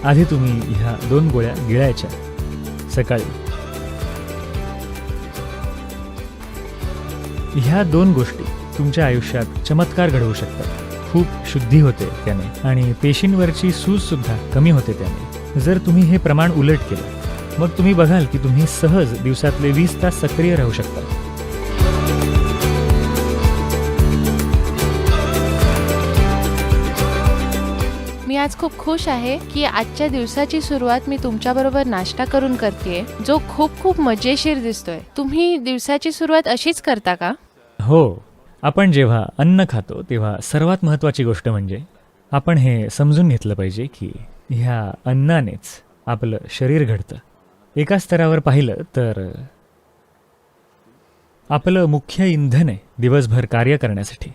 आधी तुम्ही ह्या 2 गोळ्या गिळायच्या सकाळी. ह्या 2 गोष्टी तुमच्या आयुष्यात चमत्कार घडवू शकतात. खूप शुद्धी होते त्याने आणि पेशींवरची सूज सुद्धा कमी होते त्याने. जर तुम्ही हे प्रमाण उलट केलं मग तुम्ही बघाल की तुम्ही सहज दिवसातले 20 तास सक्रिय राहू शकता. मी आज खूप खुश आहे की आजच्या दिवसाची सुरुवात मी तुमच्याबरोबर नाश्ता करून करतेय, जो खूप खूप मजेशीर दिसतोय. तुम्ही दिवसाची सुरुवात अशीच करता का? हो, आपण जेव्हा अन्न खातो तेव्हा सर्वात महत्त्वाची गोष्ट म्हणजे आपण हे समजून घेतलं पाहिजे की ह्या अन्नानेच आपलं शरीर घडतं. एका स्तरावर पाहिलं तर आपलं मुख्य इंधन आहे दिवसभर कार्य करण्यासाठी.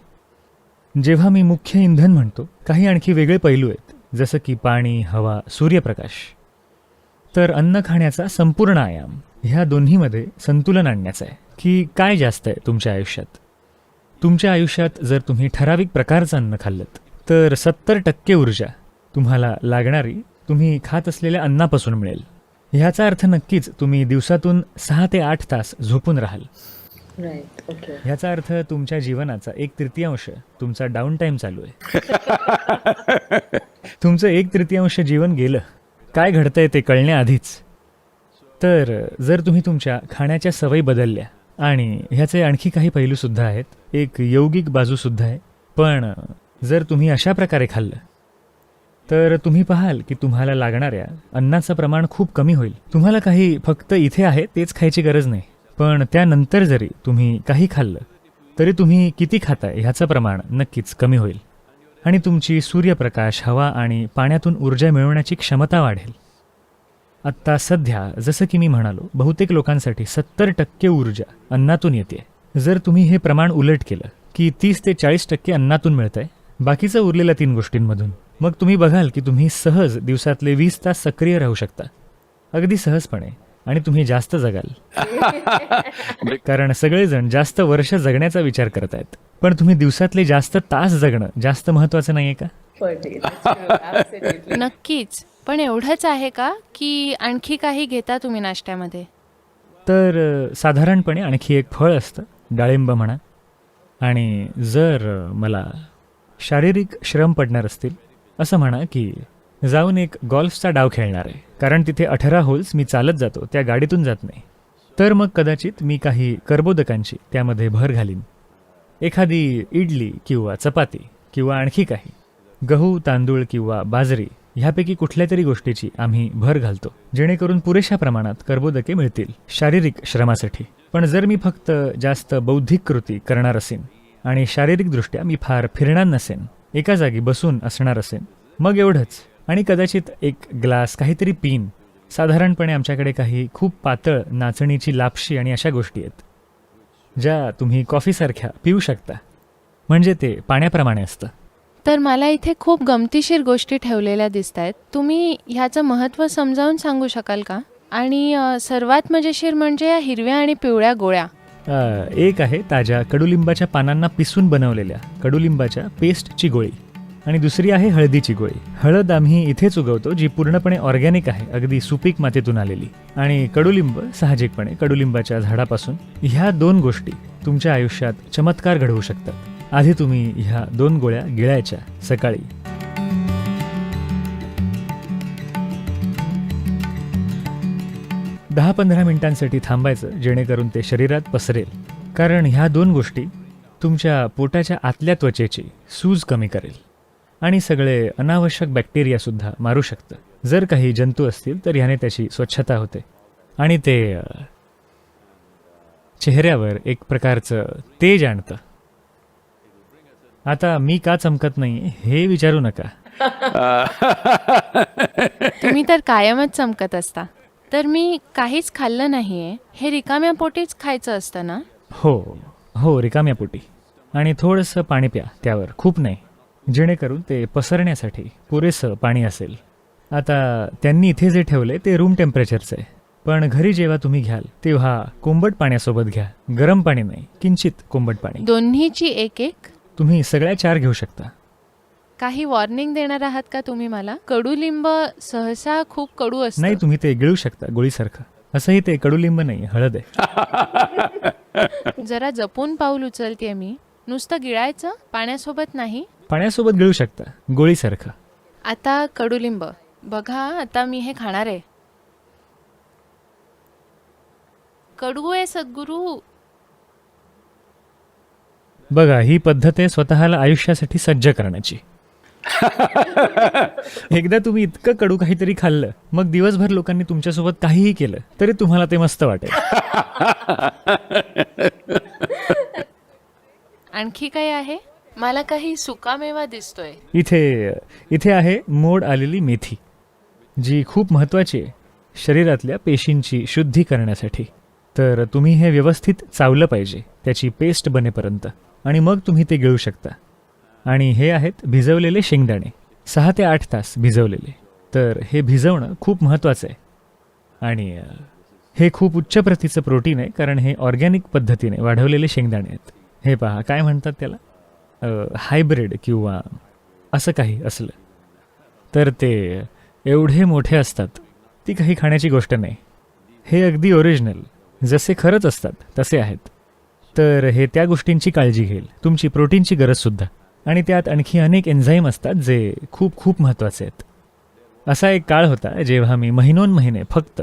जेव्हा मी मुख्य इंधन म्हणतो, काही आणखी वेगळे पैलू आहेत, जसं की पाणी, हवा, सूर्यप्रकाश. तर अन्न खाण्याचा संपूर्ण आयाम ह्या दोन्हीमध्ये संतुलन आणण्याचा आहे. की काय जास्त आहे तुमच्या आयुष्यात? तुमच्या आयुष्यात जर तुम्ही ठराविक प्रकारचं अन्न खाल्लं तर 70% ऊर्जा तुम्हाला लागणारी तुम्ही खात असलेल्या अन्नापासून मिळेल. ह्याचा अर्थ नक्कीच तुम्ही दिवसातून 6 ते 8 तास झोपून राहाल. ह्याचा अर्थ तुमच्या जीवनाचा 1/3 तुमचा डाऊन टाईम चालू आहे. तुमचं 1/3 जीवन गेलं काय घडतंय ते कळण्याआधीच. तर जर तुम्ही तुमच्या खाण्याच्या सवयी बदलल्या, आणि ह्याचे आणखी काही पैलूसुद्धा आहेत, एक यौगिक बाजूसुद्धा आहे, पण जर तुम्ही अशा प्रकारे खाल्लं तर तुम्ही पाहाल की तुम्हाला लागणाऱ्या अन्नाचं प्रमाण खूप कमी होईल. तुम्हाला काही फक्त इथे आहे तेच खायची गरज नाही, पण त्यानंतर जरी तुम्ही काही खाल्लं तरी तुम्ही किती खाताय ह्याचं प्रमाण नक्कीच कमी होईल आणि तुमची सूर्यप्रकाश, हवा आणि पाण्यातून ऊर्जा मिळवण्याची क्षमता वाढेल. आत्ता सध्या जसं की मी म्हणालो, बहुतेक लोकांसाठी 70% ऊर्जा अन्नातून येते. जर तुम्ही हे प्रमाण उलट केलं की 30 ते 40% अन्नातून मिळतंय, बाकीचं उरलेल्या 3 गोष्टींमधून, मग तुम्ही बघाल की तुम्ही सहज दिवसातले 20 तास सक्रिय राहू शकता, अगदी सहजपणे, आणि तुम्ही जास्त जगाल. कारण सगळेजण जास्त वर्ष जगण्याचा विचार करत आहेत, पण तुम्ही दिवसातले जास्त तास जगणं जास्त महत्त्वाचं नाहीये का? नक्कीच. पण एवढंच आहे का की आणखी काही घेता तुम्ही नाश्त्यामध्ये? तर साधारणपणे आणखी एक फळ असतं, डाळिंब म्हणा. आणि जर मला शारीरिक श्रम पडणार असतील, असं म्हणा की जाऊन एक गोल्फचा डाव खेळणार आहे, कारण तिथे 18 होल्स मी चालत जातो, त्या गाडीतून जात नाही, तर मग कदाचित मी काही कर्बोदकांची त्यामध्ये भर घालीन. एखादी इडली किंवा चपाती किंवा आणखी काही गहू, तांदूळ किंवा बाजरी ह्यापैकी कुठल्या तरी गोष्टीची आम्ही भर घालतो, जेणेकरून पुरेशा प्रमाणात कर्बोदके मिळतील शारीरिक श्रमासाठी. पण जर मी फक्त जास्त बौद्धिक कृती करणार असेन आणि शारीरिकदृष्ट्या मी फार फिरणार नसेन, एका जागी बसून असणार असेन, मग एवढंच. आणि कदाचित एक ग्लास काहीतरी पीन. साधारणपणे आमच्याकडे काही खूप पातळ नाचणीची लापशी आणि अशा गोष्टी आहेत ज्या तुम्ही कॉफीसारख्या पिऊ शकता, म्हणजे ते पाण्याप्रमाणे असतं. तर मला इथे खूप गमतीशीर गोष्टी ठेवलेल्या दिसत आहेत. तुम्ही ह्याचं महत्त्व समजावून सांगू शकाल का? आणि सर्वात मजेशीर म्हणजे या हिरव्या आणि पिवळ्या गोळ्या. एक आहे ताज्या कडुलिंबाच्या पानांना पिसून बनवलेल्या कडुलिंबाच्या पेस्टची गोळी, आणि दुसरी आहे हळदीची गोळी. हळद आम्ही इथेच उगवतो, जी पूर्णपणे ऑर्गॅनिक आहे, अगदी सुपीक मातीतून आलेली. आणि कडुलिंब साहजिकपणे कडुलिंबाच्या झाडापासून. ह्या 2 गोष्टी तुमच्या आयुष्यात चमत्कार घडवू शकतात. आधी तुम्ही ह्या 2 गोळ्या गिळायच्या सकाळी. दहा 15 मिनिटांसाठी थांबायचं, जेणेकरून ते शरीरात पसरेल, कारण ह्या 2 गोष्टी तुमच्या पोटाच्या आतल्या त्वचेची सूज कमी करेल आणि सगळे अनावश्यक बॅक्टेरियासुद्धा मारू शकतं. जर काही जंतू असतील तर ह्याने त्याची स्वच्छता होते आणि ते चेहऱ्यावर एक प्रकारचं तेज आणतं. आता मी का चमकत नाही हे विचारू नका. तुम्ही तर कायमच चमकत असता. तर मी काहीच खाल्लं नाहीये, हे रिकाम्या पोटीच खायचं असतं ना? हो, रिकाम्या पोटी. आणि थोडंसं पाणी प्या त्यावर, खूप नाही, जेणेकरून ते पसरण्यासाठी पुरेसं पाणी असेल. आता त्यांनी इथे जे ठेवले ते रूम टेम्परेचरचं आहे, पण घरी जेव्हा तुम्ही घ्याल तेव्हा कोंबट पाण्यासोबत घ्या, गरम पाणी नाही, किंचित कोंबट पाणी. दोन्हीची एक एक? तुम्ही सगळ्या 4 घेऊ शकता. काही वॉर्निंग देणार आहात का तुम्ही मला? कडुलिंब सहसा खूप कडू असतं. नाही, तुम्ही ते गिळू शकता गोळीसारखं. असंही ते कडुलिंब नाही, हळद आहे. जरा जपून पाऊल उचलतेय मी. नुसतं गिळायचं, पाण्यासोबत नाही. पाण्यासोबत गिळू शकता, गोळीसारखं. आता कडुलिंब बघा, आता मी हे खाणार आहे. कडू आहे सद्गुरू. बघा, ही पद्धत आहे स्वतःला आयुष्यासाठी सज्ज करण्याची. एकदा तुम्ही इतकं कडू काहीतरी खाल्लं, मग दिवसभर लोकांनी तुमच्यासोबत काहीही केलं तरी तुम्हाला ते मस्त वाटेल. आणखी काही आहे? मला काही सुकामेवा दिसतोय. इथे आहे मोड आलेली मेथी, जी खूप महत्त्वाची आहे शरीरातल्या पेशींची शुद्धी करण्यासाठी. तर तुम्ही हे व्यवस्थित चावलं पाहिजे त्याची पेस्ट बनेपर्यंत, आणि मग तुम्ही ते गिळू शकता. आणि हे आहेत भिजवलेले शेंगदाणे, 6 ते 8 तास भिजवलेले. तर हे भिजवणं खूप महत्त्वाचं आहे. आणि हे खूप उच्च प्रतीचं प्रोटीन आहे, कारण हे ऑर्गॅनिक पद्धतीने वाढवलेले शेंगदाणे आहेत. हे पहा, काय म्हणतात त्याला, हायब्रिड किंवा असं काही असलं तर ते एवढे मोठे असतात, ती काही खाण्याची गोष्ट नाही. हे अगदी ओरिजिनल जसे खरंच असतात तसे आहेत. तर हे त्या गोष्टींची काळजी घेईल, तुमची प्रोटीनची गरजसुद्धा. आणि त्यात आणखी अनेक एन्झाईम असतात जे खूप खूप महत्त्वाचे आहेत. असा एक काळ होता जेव्हा मी महिनोन फक्त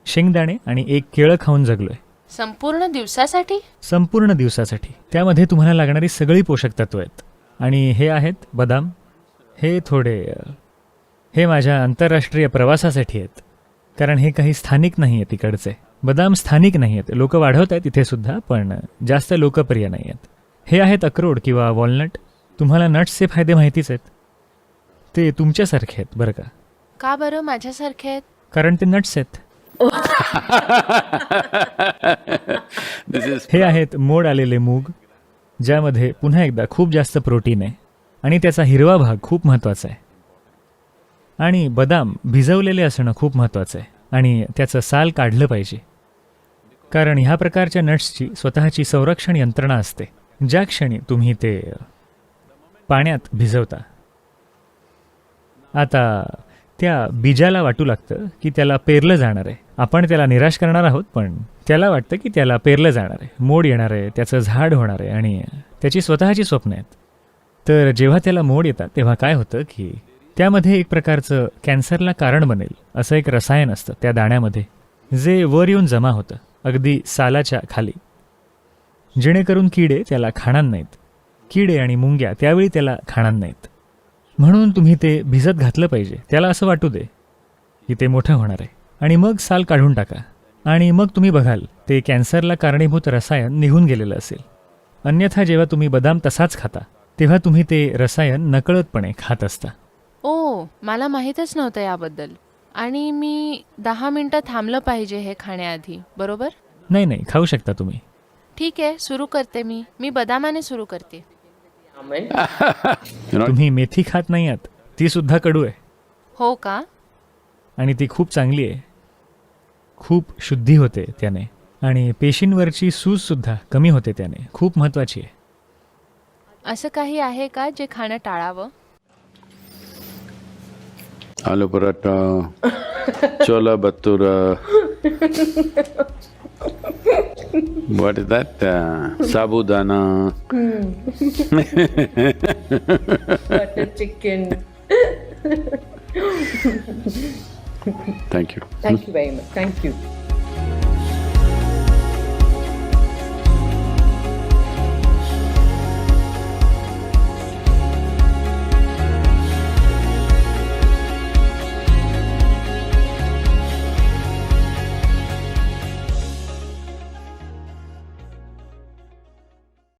शेंगदाणे आणि एक केळं खाऊन जगलोय. संपूर्ण दिवसासाठी? संपूर्ण दिवसासाठी. त्यामध्ये तुम्हाला लागणारी सगळी पोषक तत्व आहेत. आणि हे आहेत बदाम. हे माझ्या आंतरराष्ट्रीय प्रवासासाठी आहेत, कारण हे काही स्थानिक नाही आहे तिकडचे. बदाम स्थानिक नाही आहेत, लोक वाढवत आहेत इथे सुद्धा, पण जास्त लोकप्रिय नाही आहेत. हे आहेत अक्रोड किंवा वॉलनट. तुम्हाला नट्सचे फायदे माहितीच आहेत. ते तुमच्यासारखे आहेत बरं का. का बरं माझ्यासारखे आहेत? कारण ते नट्स आहेत. हे आहेत मोड आलेले मूग, ज्यामध्ये पुन्हा एकदा खूप जास्त प्रोटीन आहे आणि त्याचा हिरवा भाग खूप महत्त्वाचा आहे. आणि बदाम भिजवलेले असणं खूप महत्त्वाचं आहे, आणि त्याचं साल काढलं पाहिजे, कारण ह्या प्रकारच्या नट्सची स्वतःची संरक्षण यंत्रणा असते. ज्या क्षणी तुम्ही ते पाण्यात भिजवता, आता त्या बीजाला वाटू लागतं की त्याला पेरलं जाणार आहे. आपण त्याला निराश करणार आहोत, पण त्याला वाटतं की त्याला पेरलं जाणार आहे, मोड येणार आहे, त्याचं झाड होणार आहे, आणि त्याची स्वतःची स्वप्न आहेत. तर जेव्हा त्याला मोड येतात तेव्हा काय होतं की त्यामध्ये एक प्रकारचं कॅन्सरला कारण बनेल असं एक रसायन असतं त्या दाण्यामध्ये, जे वर येऊन जमा होतं अगदी सालाच्या खाली, जेणेकरून किडे त्याला खाणार नाहीत. किडे आणि मुंग्या त्यावेळी त्याला खाणार नाहीत. म्हणून तुम्ही ते भिजत घातलं पाहिजे. त्याला असं वाटू दे की ते मोठं होणार आहे, आणि मग साल काढून टाका. आणि मग तुम्ही बघाल ते कॅन्सरला कारणीभूत रसायन निघून गेलेलं असेल. अन्यथा जेव्हा तुम्ही बदाम तसाच खाता तेव्हा तुम्ही ते रसायन नकळतपणे खात असता. ओ, मला माहीतच नव्हतं याबद्दल. आणि मी 10 मिनिटं थांबलं पाहिजे हे खाण्याआधी, बरोबर? नाही, खाऊ शकता तुम्ही. ठीक आहे, सुरू करते मी बदामाने सुरू करते. तुम्ही मेथी खात नाही आहात, ती सुद्धा कडू आहे. हो का? आणि ती खूप चांगली आहे. खूप शुद्धी होते त्याने, आणि पेशींवरची सूजसुद्धा कमी होते त्याने. खूप महत्त्वाची आहे. असं काही आहे का जे खाणं टाळावं? आलू पराठा, छोला bhatura. What is that? Sabudana. Butter chicken. Thank you. Thank you very much. Thank you.